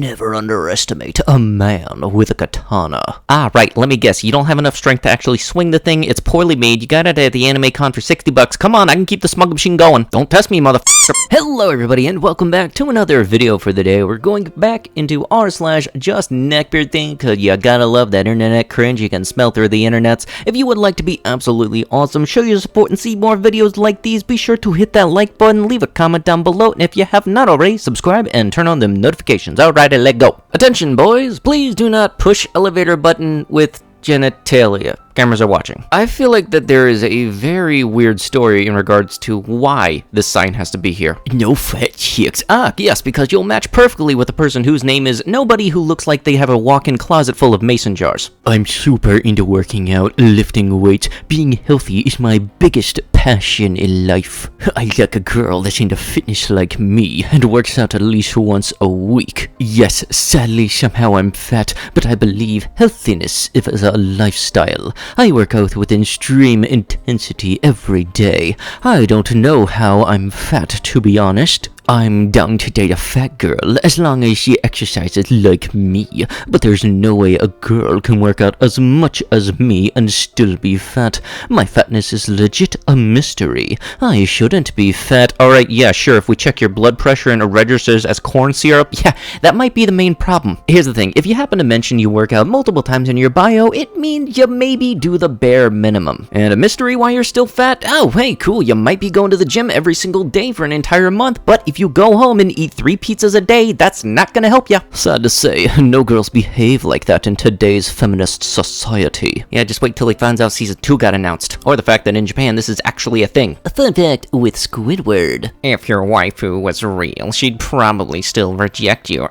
never underestimate a man with a katana. Ah, right, let me guess. You don't have enough strength to actually swing the thing. It's poorly made. You got it at the anime con for $60. Come on, I can keep the smuggle machine going. Don't test me, motherfucker. Hello, everybody, and welcome back to another video for the day. We're going back into r/justneckbeardthings, because you gotta love that internet cringe you can smell through the internets. If you would like to be absolutely awesome, show your support, and see more videos like these, be sure to hit that like button, leave a comment down below, and if you have not already, subscribe and turn on them notifications. Alright, let go. Attention, boys, please do not push elevator button with genitalia. Cameras are watching. I feel like that there is a very weird story in regards to why this sign has to be here. No fat chicks. Ah, yes, because you'll match perfectly with a person whose name is nobody who looks like they have a walk-in closet full of mason jars. I'm super into working out, lifting weights. Being healthy is my biggest passion in life. I like a girl that's into fitness like me and works out at least once a week. Yes, sadly, somehow I'm fat, but I believe healthiness is a lifestyle. I work out with extreme intensity every day. I don't know how I'm fat, to be honest. I'm down to date a fat girl as long as she exercises like me, but there's no way a girl can work out as much as me and still be fat. My fatness is legit a mystery. I shouldn't be fat. Alright, yeah, sure, if we check your blood pressure and it registers as corn syrup, yeah, that might be the main problem. Here's the thing, if you happen to mention you work out multiple times in your bio, it means you maybe do the bare minimum. And a mystery why you're still fat? Oh, hey, cool, you might be going to the gym every single day for an entire month, but if you go home and eat 3 pizzas a day, that's not gonna help ya. Sad to say, no girls behave like that in today's feminist society. Yeah, just wait till he finds out season 2 got announced. Or the fact that in Japan this is actually a thing. A fun fact with Squidward. If your waifu was real, she'd probably still reject you.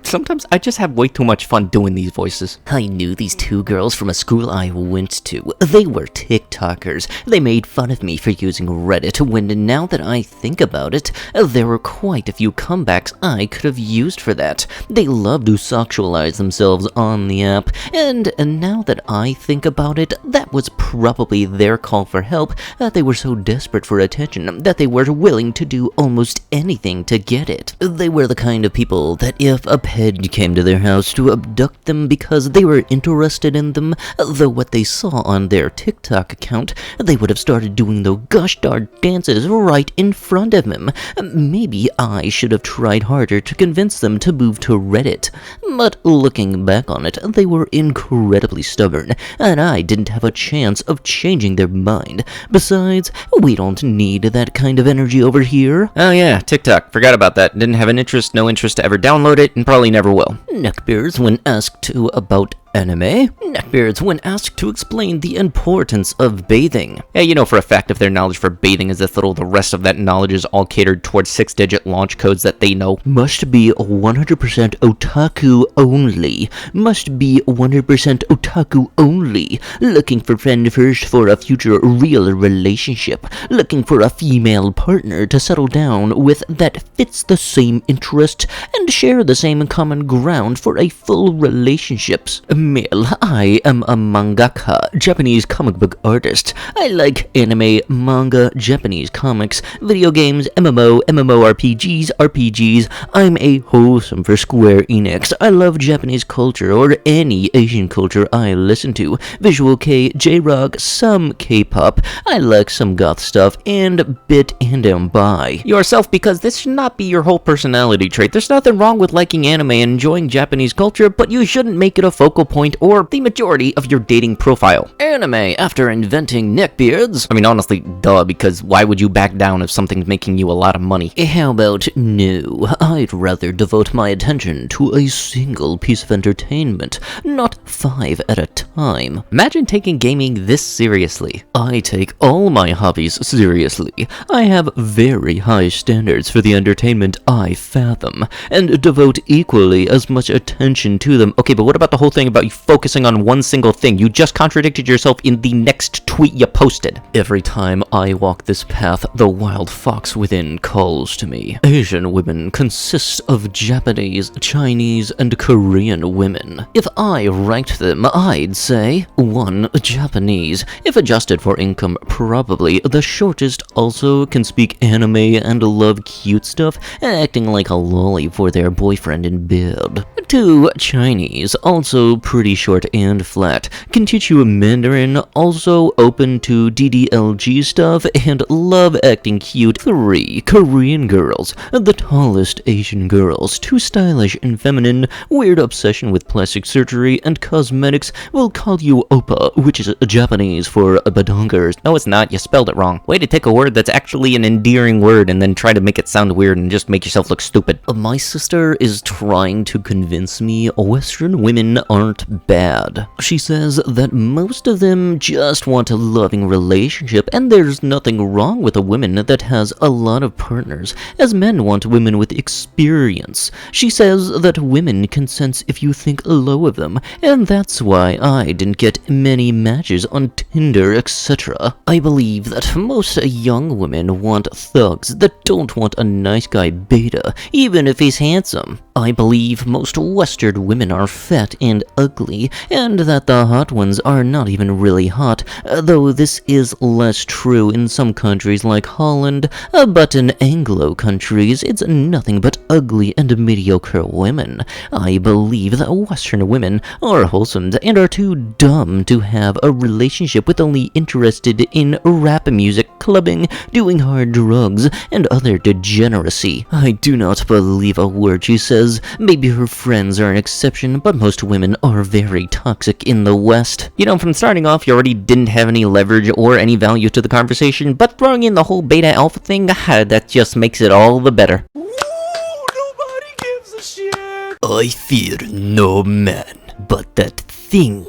Sometimes I just have way too much fun doing these voices. I knew these 2 girls from a school I went to. They were TikTokers. They made fun of me for using Reddit, when now that I think about it, there were quite a few comebacks I could have used for that. They love to sexualize themselves on the app, and now that I think about it, that was probably their call for help. They were so desperate for attention that they were willing to do almost anything to get it. They were the kind of people that if a head came to their house to abduct them because they were interested in them, though what they saw on their TikTok account, they would have started doing the gosh darn dances right in front of them. Maybe I should have tried harder to convince them to move to Reddit, but looking back on it, they were incredibly stubborn, and I didn't have a chance of changing their mind. Besides, we don't need that kind of energy over here. Oh yeah, TikTok, forgot about that. Didn't have no interest to ever download it, and probably never will. Neckbeards, when asked to about anime, neckbeards, when asked to explain the importance of bathing. Yeah, you know for a fact if their knowledge for bathing is this little, the rest of that knowledge is all catered towards 6-digit launch codes that they know. Must be 100% otaku only. Must be 100% otaku only. Looking for friend first for a future real relationship. Looking for a female partner to settle down with that fits the same interests and share the same common ground for a full relationships. Male, I am a mangaka, Japanese comic book artist. I like anime, manga, Japanese comics, video games, MMORPGs, RPGs. I'm a wholesome for Square Enix. I love Japanese culture or any Asian culture I listen to. Visual K, J-Rock, some K-pop. I like some goth stuff and bit and am bi. Yourself, because this should not be your whole personality trait. There's nothing wrong with liking anime and enjoying Japanese culture, but you shouldn't make it a focal point or the majority of your dating profile. Anime, after inventing neckbeards. I mean, honestly, duh, because why would you back down if something's making you a lot of money? How about no? I'd rather devote my attention to a single piece of entertainment, not 5 at a time. Imagine taking gaming this seriously. I take all my hobbies seriously. I have very high standards for the entertainment I fathom, and devote equally as much attention to them. Okay, but what about the whole thing about about you focusing on one single thing. You just contradicted yourself in the next tweet you posted. Every time I walk this path, the wild fox within calls to me. Asian women consist of Japanese, Chinese, and Korean women. If I ranked them, I'd say 1. Japanese. If adjusted for income, probably the shortest. Also can speak anime and love cute stuff, acting like a lolly for their boyfriend in bed. 2. Chinese. Also pretty short and flat. Can teach you Mandarin. Also open to DDLG stuff and love acting cute. 3. Korean girls. The tallest Asian girls. Too stylish and feminine. Weird obsession with plastic surgery and cosmetics. Will call you Oppa, which is Japanese for badonkers. No, it's not. You spelled it wrong. Way to take a word that's actually an endearing word and then try to make it sound weird and just make yourself look stupid. My sister is trying to convince me Western women aren't bad. She says that most of them just want a loving relationship, and there's nothing wrong with a woman that has a lot of partners, as men want women with experience. She says that women can sense if you think low of them, and that's why I didn't get many matches on Tinder, etc. I believe that most young women want thugs that don't want a nice guy beta, even if he's handsome. I believe most Western women are fat and ugly, and that the hot ones are not even really hot, though this is less true in some countries like Holland, but in Anglo countries, it's nothing but ugly and mediocre women. I believe that Western women are wholesome and are too dumb to have a relationship with only interested in rap music, clubbing, doing hard drugs, and other degeneracy. I do not believe a word she says. Maybe her friends are an exception, but most women are very toxic in the West. You know, from starting off, you already didn't have any leverage or any value to the conversation, but throwing in the whole beta alpha thing, that just makes it all the better. Ooh, nobody gives a shit. I fear no man, but that thing.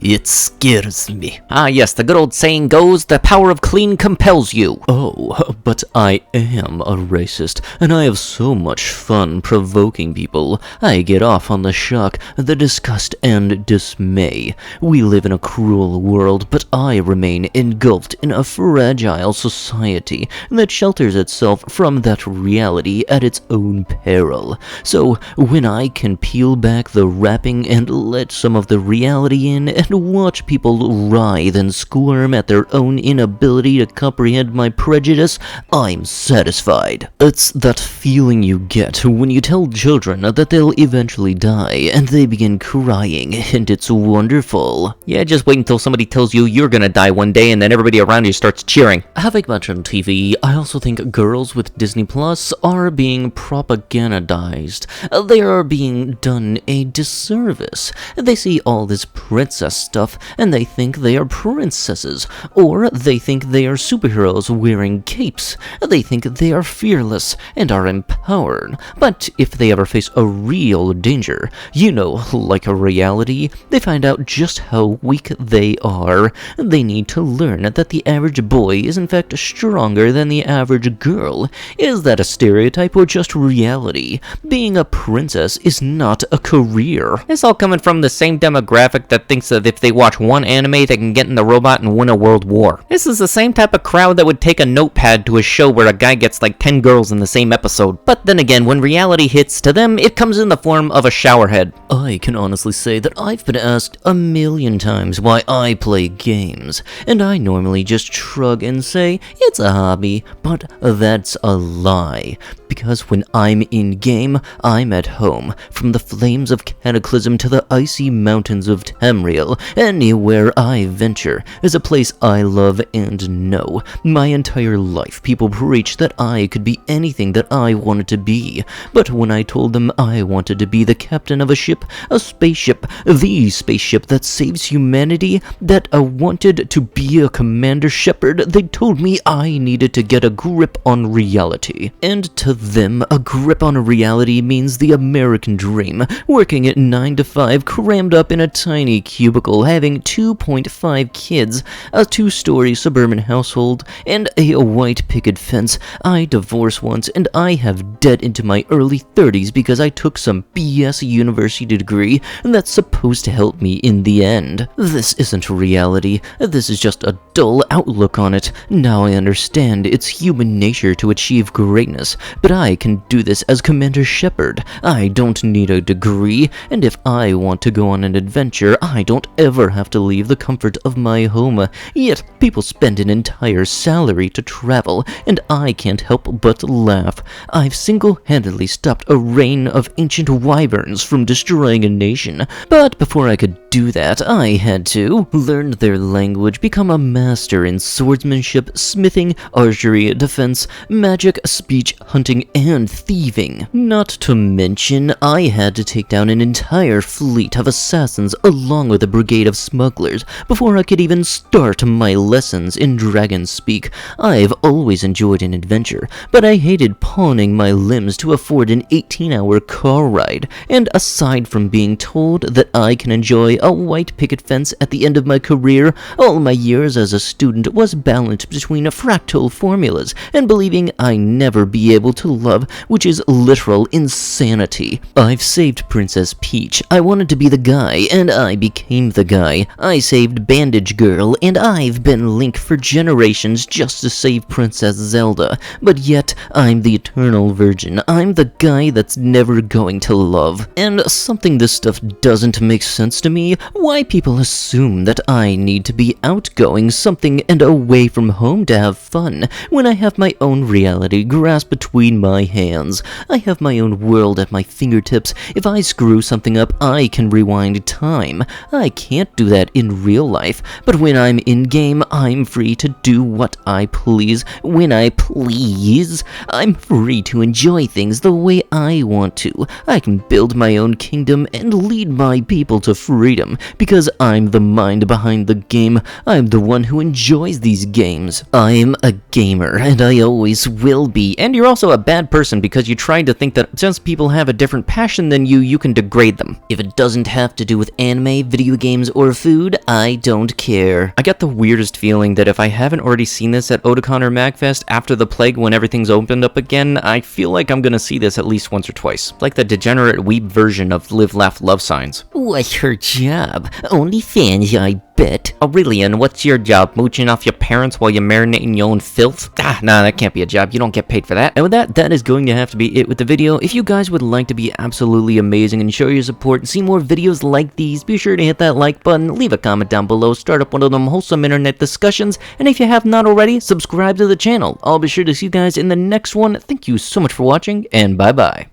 It scares me. Ah yes, the good old saying goes, the power of clean compels you. Oh, but I am a racist, and I have so much fun provoking people. I get off on the shock, the disgust, and dismay. We live in a cruel world, but I remain engulfed in a fragile society that shelters itself from that reality at its own peril. So, when I can peel back the wrapping and let some of the reality in and watch people writhe and squirm at their own inability to comprehend my prejudice, I'm satisfied. It's that feeling you get when you tell children that they'll eventually die and they begin crying, and it's wonderful. Yeah, just wait until somebody tells you you're gonna die one day and then everybody around you starts cheering. Having mentioned TV, I also think girls with Disney Plus are being propagandized. They are being done a disservice. They see all this princess stuff and they think they are princesses, or they think they are superheroes wearing capes. They think they are fearless and are empowered, but if they ever face a real danger, you know, like a reality, they find out just how weak they are. They need to learn that the average boy is in fact stronger than the average girl. Is that a stereotype or just reality? Being a princess is not a career. It's all coming from the same demographic that thinks that if they watch one anime, they can get in the robot and win a world war. This is the same type of crowd that would take a notepad to a show where a guy gets like 10 girls in the same episode. But then again, when reality hits to them, it comes in the form of a showerhead. I can honestly say that I've been asked a million times why I play games, and I normally just shrug and say, it's a hobby, but that's a lie. Because when I'm in-game, I'm at home. From the flames of Cataclysm to the icy mountains of Tamriel, anywhere I venture is a place I love and know. My entire life, people preach that I could be anything that I wanted to be. But when I told them I wanted to be the captain of a ship, a spaceship, the spaceship that saves humanity, that I wanted to be a commander shepherd, they told me I needed to get a grip on reality. And to them, a grip on reality means the American dream, working at 9 to 5, crammed up in a tiny cubicle uncle having 2.5 kids, a 2-story suburban household, and a white picket fence. I divorced once, and I have debt into my early 30s because I took some BS university degree that's supposed to help me in the end. This isn't reality. This is just a dull outlook on it. Now I understand it's human nature to achieve greatness, but I can do this as Commander Shepard. I don't need a degree, and if I want to go on an adventure, I don't ever have to leave the comfort of my home. Yet, people spend an entire salary to travel, and I can't help but laugh. I've single-handedly stopped a reign of ancient wyverns from destroying a nation, but before I could do that, I had to learn their language, become a master in swordsmanship, smithing, archery, defense, magic, speech, hunting, and thieving. Not to mention, I had to take down an entire fleet of assassins along with a brigade of smugglers before I could even start my lessons in dragon speak. I've always enjoyed an adventure, but I hated pawning my limbs to afford an 18-hour car ride, and aside from being told that I can enjoy a white picket fence at the end of my career, all my years as a student was balanced between fractal formulas and believing I never be able to love, which is literal insanity. I've saved Princess Peach. I wanted to be the guy, and I became the guy. I saved Bandage Girl, and I've been Link for generations just to save Princess Zelda. But yet, I'm the eternal virgin. I'm the guy that's never going to love. And something this stuff doesn't make sense to me, why people assume that I need to be outgoing, something, and away from home to have fun, when I have my own reality grasped between my hands. I have my own world at my fingertips. If I screw something up, I can rewind time. I can't do that in real life, but when I'm in-game, I'm free to do what I please, when I please. I'm free to enjoy things the way I want to. I can build my own kingdom and lead my people to freedom, because I'm the mind behind the game. I'm the one who enjoys these games. I'm a gamer, and I always will be. And you're also a bad person because you tried to think that since people have a different passion than you can degrade them. If it doesn't have to do with anime, video games, or food, I don't care. I get the weirdest feeling that if I haven't already seen this at Otakon or MagFest after the plague when everything's opened up again, I feel like I'm gonna see this at least once or twice. Like the degenerate weeb version of Live, Laugh, Love Signs. What's her job? OnlyFans, I bet. Oh really, and what's your job? Mooching off your parents while you're marinating your own filth? Nah, that can't be a job. You don't get paid for that. And with that is going to have to be it with the video. If you guys would like to be absolutely amazing and show your support and see more videos like these, be sure to hit that like button, leave a comment down below, start up one of them wholesome internet discussions, and if you have not already, subscribe to the channel. I'll be sure to see you guys in the next one. Thank you so much for watching, and bye-bye.